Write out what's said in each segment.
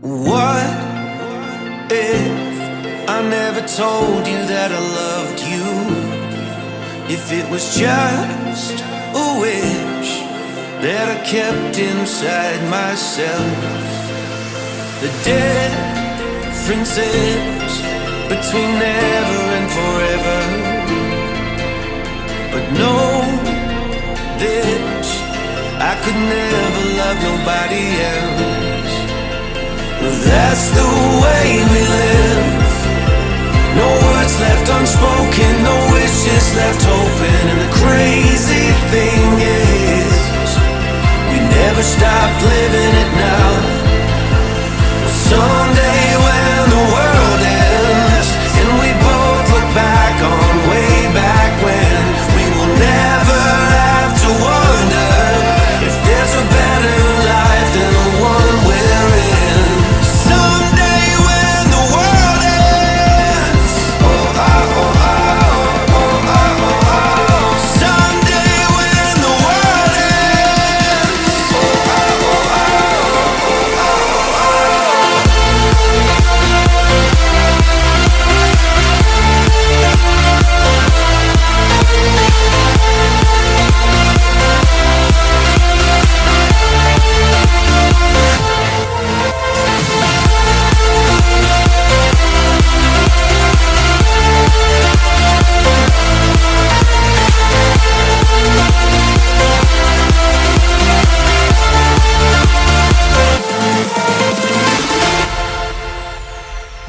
What if I never told you that I loved you? If it was just a wish that I kept inside myself. The differences between never and forever. But know this, I could never love nobody else. That's the way we live. No words left unspoken, no wishes left open. And the crazy thing is, we never stopped living it now. Someday when the world ends and we both look back on way back when, we will never have to wonder if there's a better life than the one we're in. Someday when the world ends, oh ah, oh ah, oh ah, oh ah. Someday when the world ends, oh ah, oh ah, oh ah, oh ah.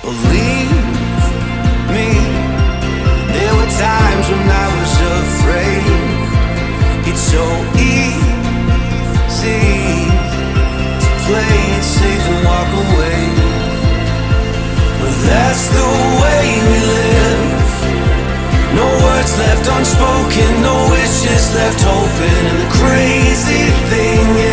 Believe me, there were times when I was afraid. It's so easy to play it safe and walk away. But that's the way we live. No words left unspoken, no wishes left open. And the crazy thing is,